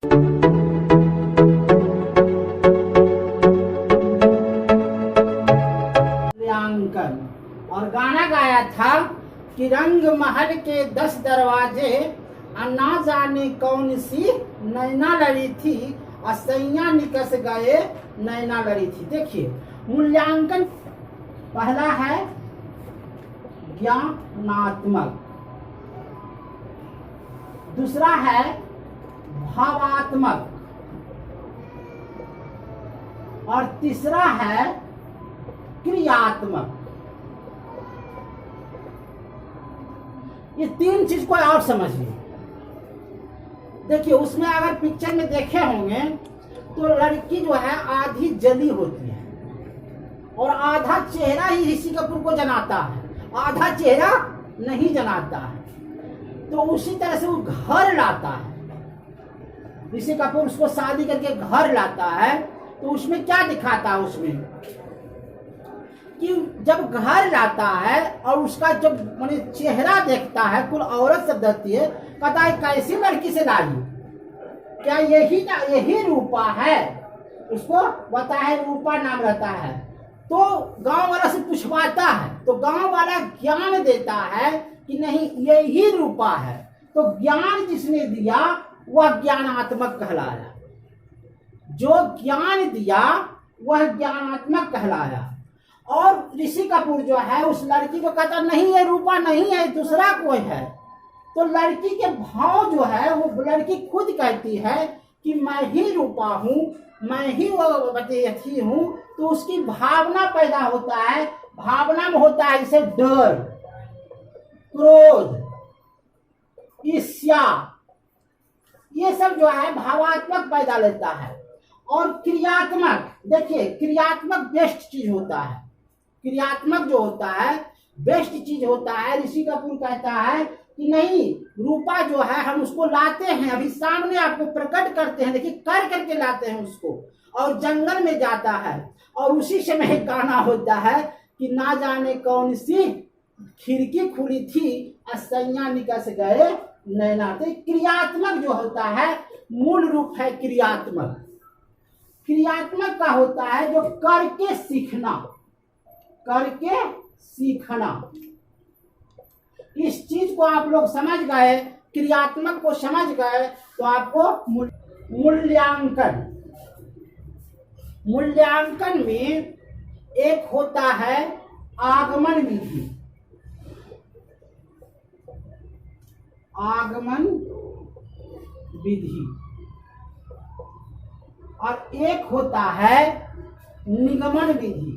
मूल्यांकन। और गाना गाया था कि रंग महल के 10 दरवाजे ना जाने कौन सी नैना लड़ी थी, असैया निकस गए नैना लड़ी थी। देखिए, मूल्यांकन पहला है ज्ञानात्मक, दूसरा है भावात्मक और तीसरा है क्रियात्मक। ये तीन चीज को और समझिए। देखिए, उसमें अगर पिक्चर में देखे होंगे तो लड़की जो है आधी जली होती है और आधा चेहरा ही ऋषि कपूर को जनाता है, आधा चेहरा नहीं जनाता है। तो उसी तरह से वो घर लाता है, ऋषि कपूर उसको शादी करके घर लाता है। तो उसमें क्या दिखाता है, उसमें कि जब घर लाता है और उसका जब माने चेहरा देखता है, कुल औरत सब देखती है, कहता है कैसी लड़की से लाई, क्या यही रूपा है? उसको बताया है रूपा नाम रहता है। तो गांव वाला से पूछवाता है, तो गांव वाला ज्ञान देता है कि नहीं, यही रूपा है। तो ज्ञान जिसने दिया वह ज्ञानात्मक कहलाया, जो ज्ञान दिया वह ज्ञानात्मक कहलाया। और ऋषि कपूर जो है उस लड़की को कहता नहीं, ये रूपा नहीं है, दूसरा कोई है। तो लड़की के भाव जो है वो लड़की खुद कहती है कि मैं ही रूपा हूँ, मैं ही वो बती हूँ। तो उसकी भावना पैदा होता है, भावना में होता है जैसे डर, क्रोध, ईर्ष्या, ये सब जो है भावात्मक पैदा लेता है। और क्रियात्मक, देखिए क्रियात्मक बेस्ट चीज होता है, क्रियात्मक जो होता है बेस्ट चीज होता है। ऋषि कपूर कहता है कि नहीं, रूपा जो है हम उसको लाते हैं, अभी सामने आपको प्रकट करते हैं, देखिए कर करके लाते हैं उसको, और जंगल में जाता है। और उसी समय गाना होता है कि ना जाने कौन सी खिड़की खुली थी, असैया निकस गए नैना। तो क्रियात्मक जो होता है मूल रूप है क्रियात्मक। क्रियात्मक का होता है जो करके सीखना, करके सीखना। इस चीज को आप लोग समझ गए, क्रियात्मक को समझ गए, तो आपको मूल्यांकन, मूल्यांकन में एक होता है आगमन विधि, आगमन विधि, और एक होता है निगमन विधि,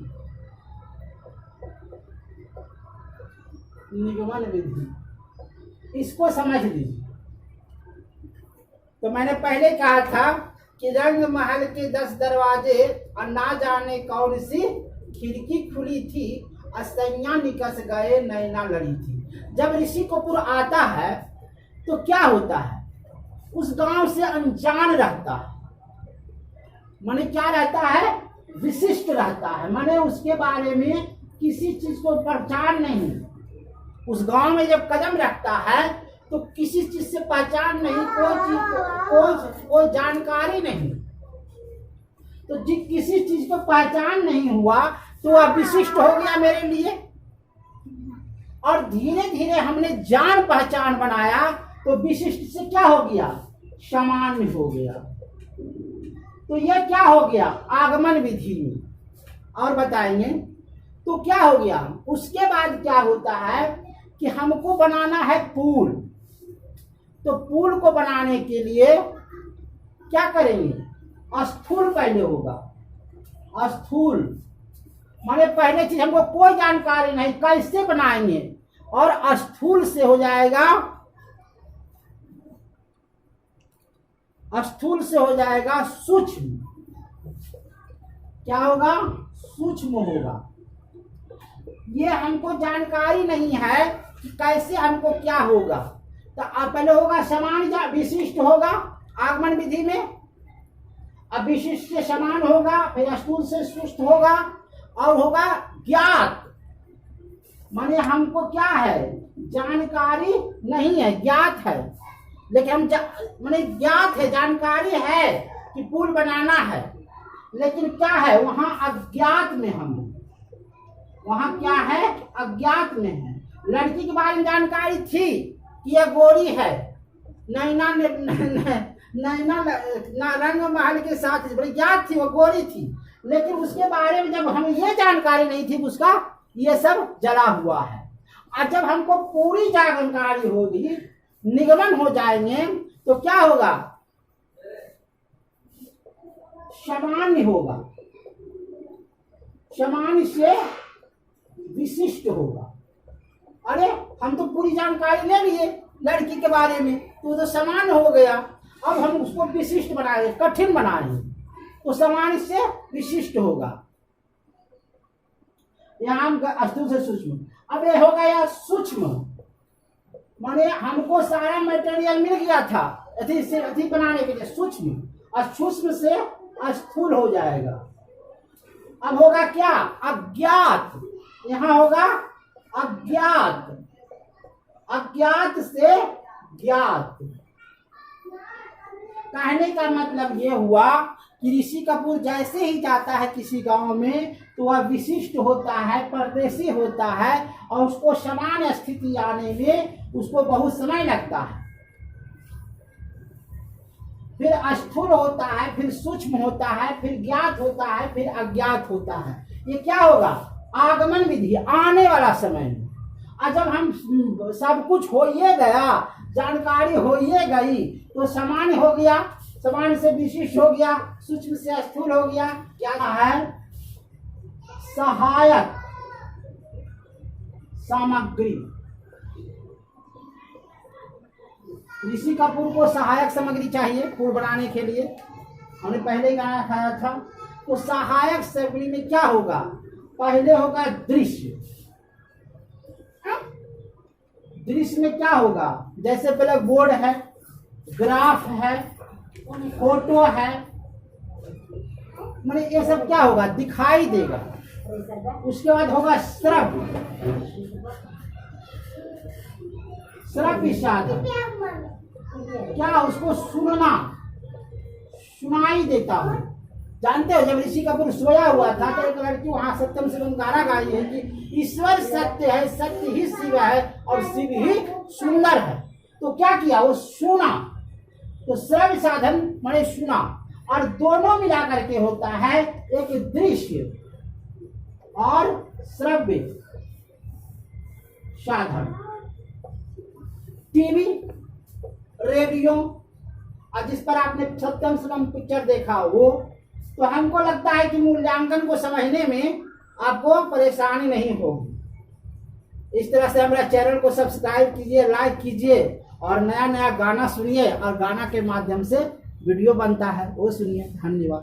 निगमन विधि। इसको समझ लीजिए। तो मैंने पहले कहा था कि रंग महल के 10 दरवाजे और ना जाने कौन सी खिड़की खुली थी, असैया निकस गए नैना लड़ी थी। जब ऋषि कपूर आता है तो क्या होता है, उस गांव से अनजान रहता है, माने क्या रहता है, विशिष्ट रहता है, माने उसके बारे में किसी चीज को पहचान नहीं। उस गांव में जब कदम रखता है तो किसी चीज से पहचान नहीं, कोई चीज कोई जानकारी नहीं। तो किसी चीज को पहचान नहीं हुआ तो वह विशिष्ट हो गया मेरे लिए। और धीरे धीरे हमने जान पहचान बनाया तो विशिष्ट से क्या हो गया, सामान्य हो गया। तो यह क्या हो गया, आगमन विधि में। और बताएंगे तो क्या हो गया। उसके बाद क्या होता है कि हमको बनाना है पुल। तो पुल को बनाने के लिए क्या करेंगे, स्थूल पहले होगा। स्थूल माने पहले चीज हमको कोई जानकारी नहीं, कैसे बनाएंगे, और स्थूल से हो जाएगा, स्थूल से हो जाएगा सूक्ष्म। क्या होगा, सूक्ष्म होगा। ये हमको जानकारी नहीं है कि कैसे हमको क्या होगा। तो पहले होगा समान, विशिष्ट होगा आगमन विधि में, अब विशिष्ट से समान होगा, फिर स्थूल से सूक्ष्म होगा, और होगा ज्ञात। माने हमको क्या है, जानकारी नहीं है, ज्ञात है। लेकिन हम माने ज्ञात है, जानकारी है कि पुल बनाना है, लेकिन क्या है वहां अज्ञात में हम, वहां क्या है अज्ञात में है। लड़की के बारे में जानकारी थी कि यह गोरी है, नैना रंग महल के साथ बड़ी ज्ञात थी, वो गोरी थी, लेकिन उसके बारे में जब हमें ये जानकारी नहीं थी उसका ये सब जला हुआ है। और जब हमको पूरी जानकारी होगी, निगमन हो जाएंगे, तो क्या होगा, सामान्य होगा, सामान्य से विशिष्ट होगा। अरे हम तो पूरी जानकारी ले लिए लड़की के बारे में, तो सामान्य हो गया, अब हम उसको विशिष्ट बनाए, कठिन बनाए, तो सामान्य से विशिष्ट होगा। यहाँ स्थूल से सूक्ष्म, अब ये हो गया सूक्ष्म, माने हमको सारा मटेरियल मिल गया था अति बनाने के लिए सूक्ष्म, और सूक्ष्म से स्थूल हो जाएगा। अब होगा क्या अज्ञात, यहाँ होगा अज्ञात, अज्ञात से ज्ञात। कहने का मतलब ये हुआ कि ऋषि कपूर जैसे ही जाता है किसी गांव में, तो वह विशिष्ट होता है, परदेशी होता है, और उसको समान स्थिति आने में उसको बहुत समय लगता है। फिर स्थूल होता है, फिर सूक्ष्म होता है, फिर ज्ञात होता है, फिर अज्ञात होता है। ये क्या होगा, आगमन विधि, आने वाला समय में। और जब हम सब कुछ हो ये गया, जानकारी हो ये गई, तो सामान्य हो गया, सामान्य से विशिष्ट हो गया, सूक्ष्म से स्थूल हो गया। क्या है, सहायक सामग्री। ऋषि कपूर को सहायक सामग्री चाहिए पुल बनाने के लिए, हमने पहले ही गाना खाया था। तो सहायक सामग्री में क्या होगा, पहले होगा दृश्य। दृश्य में क्या होगा, जैसे पहले बोर्ड है, ग्राफ है, फोटो है, माने ये सब क्या होगा, दिखाई देगा। उसके बाद होगा श्रव्य, श्रव्य साधन, क्या उसको सुनना, सुनाई देता हो। जानते हो जब ऋषि कपूर सोया हुआ था तो एक लड़की वहां सत्यम शिवम गाना गाई है कि ईश्वर सत्य है, सत्य ही शिव है, और शिव ही सुंदर है। तो क्या किया, वो सुना, तो श्रव्य साधन माने सुना, और दोनों मिलाकर के होता है एक दृश्य और श्रव्य साधन। टीवी, रेडियो, और जिस पर आपने सत्यम शिवम पिक्चर देखा हो, तो हमको लगता है कि मूल्यांकन को समझने में आपको परेशानी नहीं होगी। इस तरह से हमारा चैनल को सब्सक्राइब कीजिए, लाइक कीजिए, और नया नया गाना सुनिए, और गाना के माध्यम से वीडियो बनता है वो सुनिए। धन्यवाद।